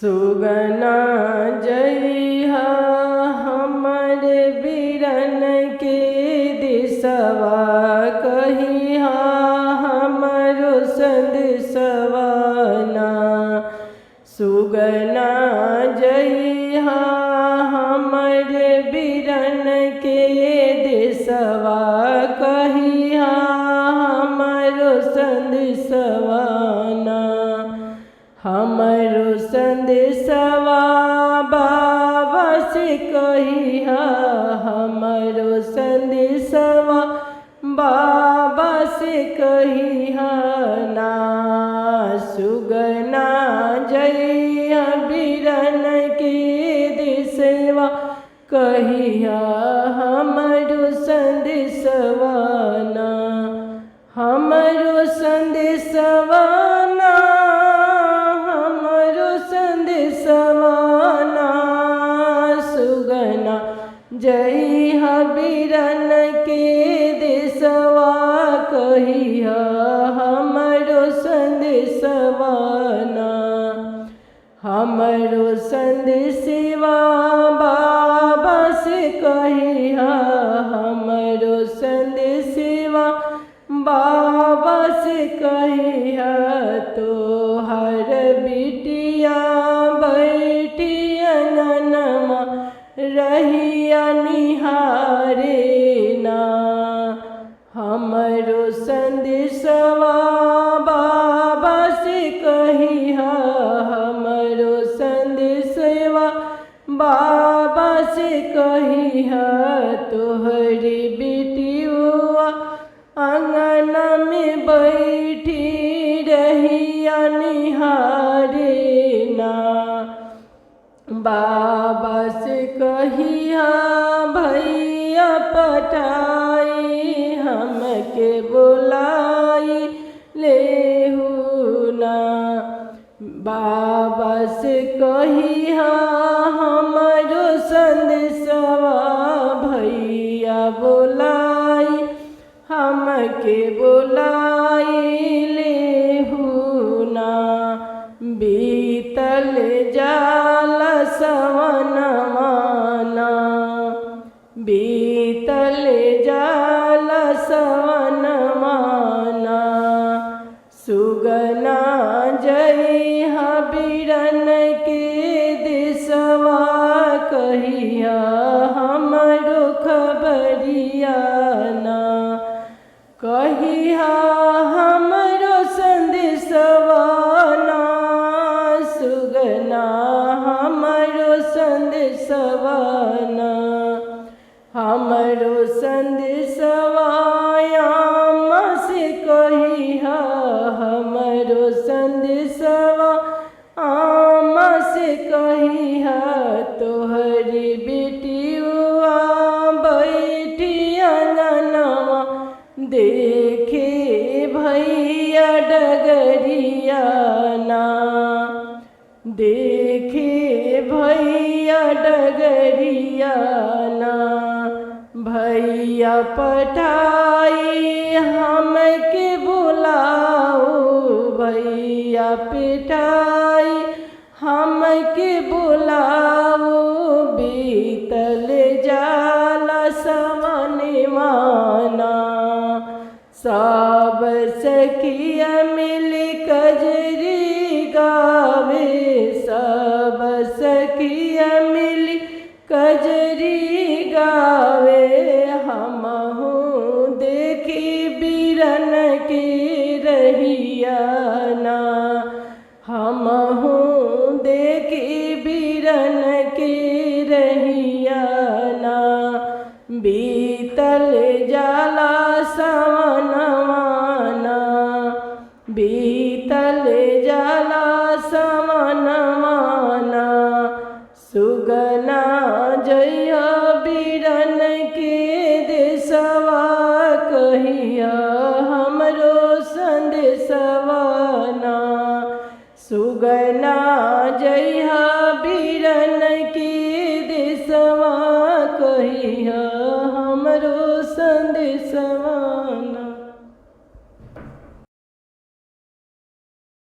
सुगना जइहा हमरे बिरन के दिसवा कहिहा हमरो संदेशवा ना। सुगना जइहा हमरे बिरन के दिसवा कहिहा हमरो संदेशवा ना। हमरो संदेशवा बाबा से कहिहा हमरो संदेशवा बाबा से कहिहा ना। सुगना जइहा बिरन के दिसवा कहिहा हमरो संदेशवा ना। हमरो संदेशवा ना सवाना। सुगना जइहा बिरन के दिसवा कहिहा हमरो संदेशवा ना। हमरो संदेशवा बाबा से कहिहा हमरो संदेशवा बाबा से कहिहा। तोहर बिटिया बैठी अंगनमा रहिया निहारे ना। हमरो संदेशवा बाबा से कहिहा हमरो संदेशवा बाबा से कहिहा। तोहरी बिटिया अंगना में बैठी रहिया निहारे ना। बाबा से कहिया भैया पठाई हमके बुलाई लेहू ना। बाबा से कहिया हमरो संदेशवा भैया बुलाई हमके बुलाई लेहू ना। बीतल जाला सवनवा ना बीतल जाला सवनवा ना। सुगना जइहा बिरन के दिसवा कहिहा हमरो खबरिया ना। कहिहा हमरो संदेशवा ना। सुगना हमरो संदेशवा ना। हमरो संदेशवा आमा से कहिहा हमरो संदेशवा आमा से कहिहा। तोहरी बेटिया बैठी अंगनवा देखे भैया डगरिया ना। देखे भैया डगरिया ना। भैया पठाई हमके बुलाओ भैया पिटाई हमके बुलाओ। बीतल जाला सवनवा ना। सब सखिया मिल कजरी गावे सब सखिया मिल कजरी गावे। हमहू देखी बिरन की रहिया ना। हमहू देखी बिरन की रहिया ना। बीतल जाला सवनवा ना बीतल जाला सवनवा ना। सुगना जइहा बिरन के दिसवा कहिहा हमरो संदेशवा ना। सुगना जइहा